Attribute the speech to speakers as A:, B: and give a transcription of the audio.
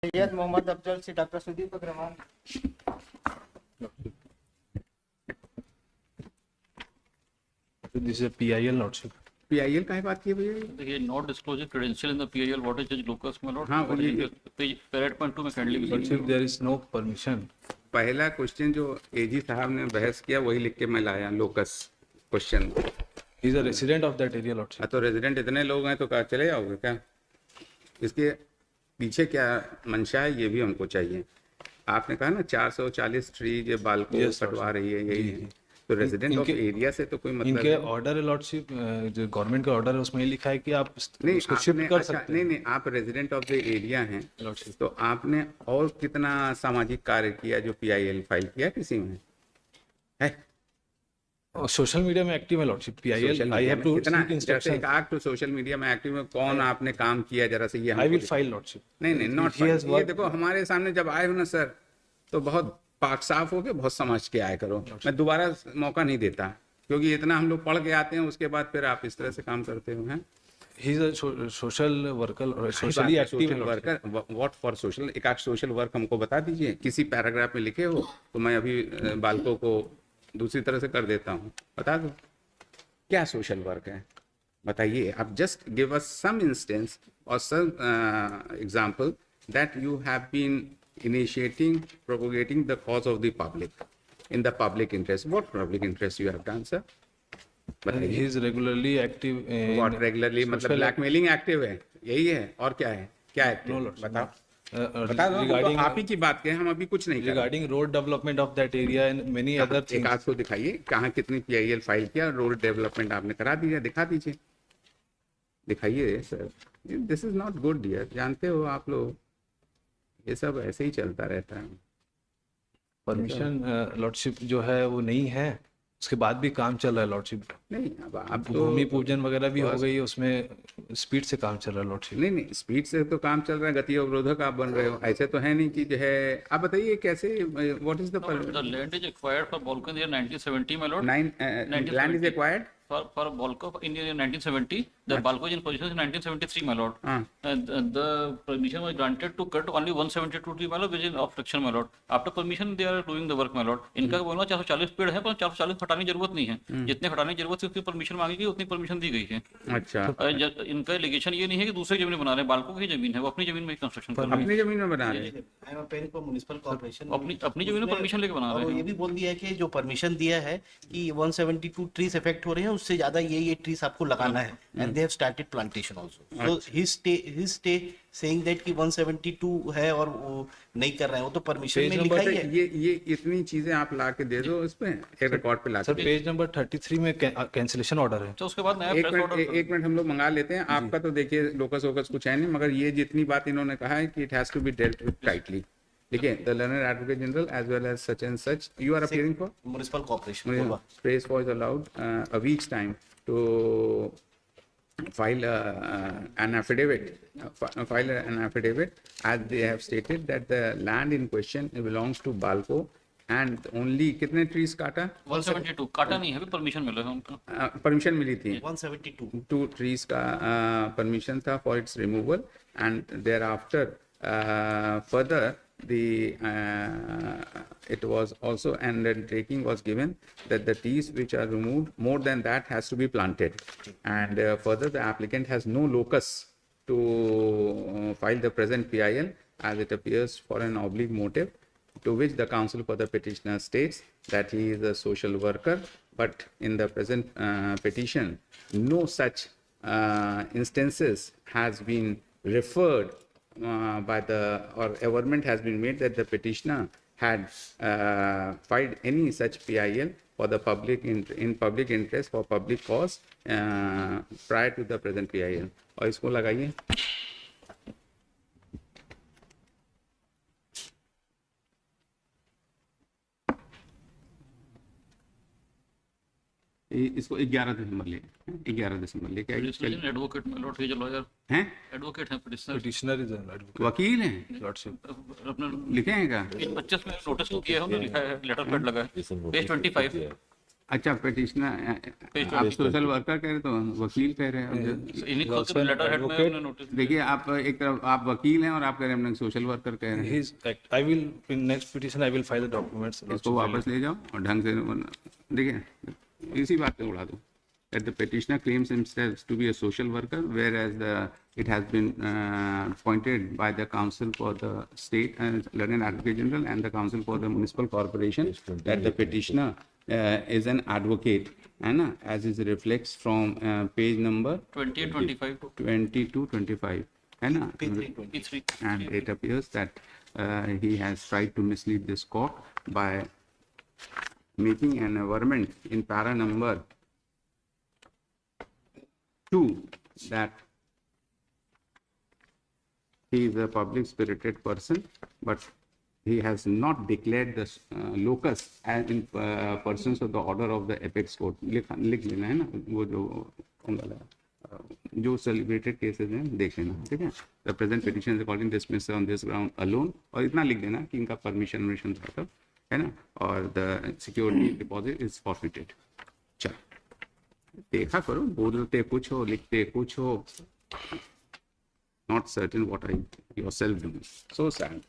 A: सैयद मोहम्मद अफजल से doctor Sudeep Agarwal.
B: This is a PIL lordship.
C: PIL का है बात की भैया?
D: देखिए, not disclosing credential in the PIL what is जज लोकस में लॉर्ड।
C: हाँ, ये
D: पेज पैरेट पॉइंट 2 में kindly
B: Lordship, there is no permission.
C: पहला क्वेश्चन जो एजी साहब ने बहस किया वही लिख के मैं लाया, locus question.
B: He is a resident of that area lordship.
C: तो रेजिडेंट इतने लोग हैं तो क्या चले जाओगे क्या? इसके पीछे क्या मंशा है ये भी हमको चाहिए। आपने कहा ना 440 ट्री जो बाल को
B: Yes,
C: कटवा रही है, यही है। तो रेजिडेंट ऑफ एरिया से तो कोई मतलब
B: इनके ऑर्डर है लॉर्डशिप, जो गवर्नमेंट का ऑर्डर है उसमें ये लिखा है कि आप
C: नहीं,
B: उसको
C: आपने
B: शिफ्ट कर
C: अच्छा,
B: सकते
C: नहीं नहीं, आप रेजिडेंट ऑफ द एरिया हैं
B: लॉर्डशिप।
C: तो आपने और कितना सामाजिक कार्य किया जो PIL फाइल किया किसी में है?
B: सोशल मीडिया में एक्टिव है lordship. PIL I have to
C: कितना
B: सीक इंस्ट्रक्शन।
C: एक आग तो सोशल मीडिया में एक्टिव है, कौन आपने काम किया जरा से ये
B: आई
C: हमको
B: विल फाइल लॉर्डशिप।
C: नहीं नहीं, नॉट
B: He has
C: ये
B: worked-
C: देखो हमारे सामने जब आए हो ना सर, तो बहुत पाक साफ हो के बहुत समझ के आया करो। मैं दोबारा मौका नहीं देता क्योंकि इतना हम लोग पढ़ के आते हैं, उसके बाद फिर आप इस तरह से काम करते हो हैं।
B: He is a social worker, socially active
C: social worker, what for social? एक आध सोशल वर्क हमको बता दीजिए, किसी पैराग्राफ में लिखे हो तो मैं अभी बालकों को दूसरी तरह से कर देता हूँ। बता दो क्या सोशल वर्क है, बताइए आप। Just give us some instance और some example that you have been initiating, propagating the cause of the public in the public interest. What public interest you have done, sir?
B: He is regularly active
C: What regularly मतलब blackmailing active है, यही है और क्या है? क्या active?
B: No, Lord,
C: बताओ बता दो।
B: रिगार्डिंग
C: आप ही की बात करें, हम अभी कुछ नहीं कर रहे।
B: Regarding road development of that area and many other
C: एक
B: थिंग्स।
C: आध को दिखाइए कहाँ कितनी PIL फाइल किया, रोड डेवलपमेंट आपने करा दिया, दिखा दीजिए, दिखाइए sir. This is not good dear, जानते हो आप लोग ये सब ऐसे ही चलता रहता है।
B: परमिशन लॉर्डशिप जो है वो नहीं है, उसके बाद भी काम चल रहा है लॉर्डशिप।
C: नहीं अब आप तो
B: भूमि पूजन वगैरह भी हो गई है, उसमें स्पीड से काम चल रहा है लॉर्डशिप।
C: नहीं नहीं, स्पीड से तो काम चल रहा है, गति अवरोधक आप बन रहे हो, ऐसे तो है नहीं कि जो है। आप बताइए कैसे, what is
D: the land is acquired for Balco year 1970 my lord.
C: Land is acquired
D: For Balco in the year 1970, the Balco is in position in 1973, my lord. The permission was granted to cut only 172 tree, my lord, which is obstruction, my lord. After permission, they are doing the work, my lord. इनका बोलना 440 पेड़ है, पर 440 हटाने की जरूरत नहीं है। जितने हटाने की जरूरत है उसकी परमिशन मांगी गई, उतनी परमिशन दी गई है।
C: अच्छा,
D: इनका एलिगेशन ये नहीं है कि दूसरे जमीन बना रहे हैं, बाल्को की जमीन है, वो अपनी जमीन में कंस्ट्रक्शन कर रहे हैं।
C: अपनी जमीन में बना रहे हैं।
E: I am appearing for municipal corporation.
D: अपनी जमीन में परमिशन लेके बना रहे
E: और
D: हैं।
E: ये भी बोल दिया है कि जो परमिशन दिया है कि 172 ट्रीज इफेक्ट हो रहे हैं, उससे ज्यादा ये ट्रीज आपको लगाना है, and they have started plantation also. So his stay saying that कि 172 है और वो नहीं कर रहे हैं, वो तो परमिशन में लिखा ही है।
C: ये इतनी चीजें आप ला के दे दो, इसमें एक रिकॉर्ड पे ला
B: सर
C: के।
B: पेज नंबर 33 में कैंसिलेशन ऑर्डर है।
D: तो उसके बाद नया
C: एक
D: प्रेस
C: मिनट
D: ऑर्डर
C: एक मिनट हम लोग मंगा लेते हैं। आपका तो देखिए लोकस वोकस कुछ है नहीं, मगर ये जितनी बात इन्होंने कहा है कि it has to be dealt with tightly. देखिए, the learner advocate general as well as such and such you are appearing for
E: municipal corporation
C: praise was allowed a week's time to file an affidavit as they have stated that the land in question belongs to Balco and only कितने trees काटा?
D: 172 काटा नहीं है, अभी permission मिला है उनको।
C: Permission मिली थी
E: 172
C: 2 trees का परमिशन था for its removal and thereafter further the it was also an undertaking was given that the trees which are removed more than that has to be planted, and further the applicant has no locus to file the present PIL as it appears for an oblique motive, to which the counsel for the petitioner states that he is a social worker, but in the present petition no such instances has been referred by the or averment has been made that the petitioner had filed any such PIL for the public in public interest for public cause prior to the present PIL। और इसको लगाइए। इसको 11 दिसंबर ले 11 दिसंबर लेके आइए।
D: Advocate में Lord जो lawyer
C: हैं
D: एडवोकेट हैं,
B: पिटिशनर इज एडवोकेट
C: वकील हैं
B: लॉर्डशिप।
D: अपने
C: लिखे हैं क्या?
D: 25 में नोटिस दिया है, उन्होंने लिखा है, लेटर पैड लगा है, पेज 25।
C: अच्छा पिटिशनर आप सोशल वर्कर कह रहे तो वकील कह रहे हैं
D: इन्हीं खुद के लेटर हेड में हमने नोटिस
C: देखिए आप एक तरफ आप वकील हैं और आप कह रहे हैं सोशल वर्कर कह रहे हैं
B: He's act. I will in next petition I will file the documents.
C: इसको वापस ले जाओ और ढंग से देखिए इसी बात पे उड़ा दो that the petitioner claims himself to be a social worker whereas it has been appointed by the council for the state London Advocate General and the council for the municipal corporation that the petitioner is an advocate है ना as is reflects from page number
D: 20 and 25
C: 20 to 25 है ना
D: P3.
C: and it appears that he has tried to mislead this court by making an averment in para number 2 that he is a public spirited person but he has not declared the locus as in persons of the order of the apex court लिख लेना है ना वो जो celebrated cases हैं देख लेना ठीक है the present petition is according dismissed on this ground alone और इतना लिख देना कि इनका permission था है ना और the security deposit is forfeited चलो देखा करो बोलते कुछ हो लिखते कुछ हो not certain what are you yourself doing so sad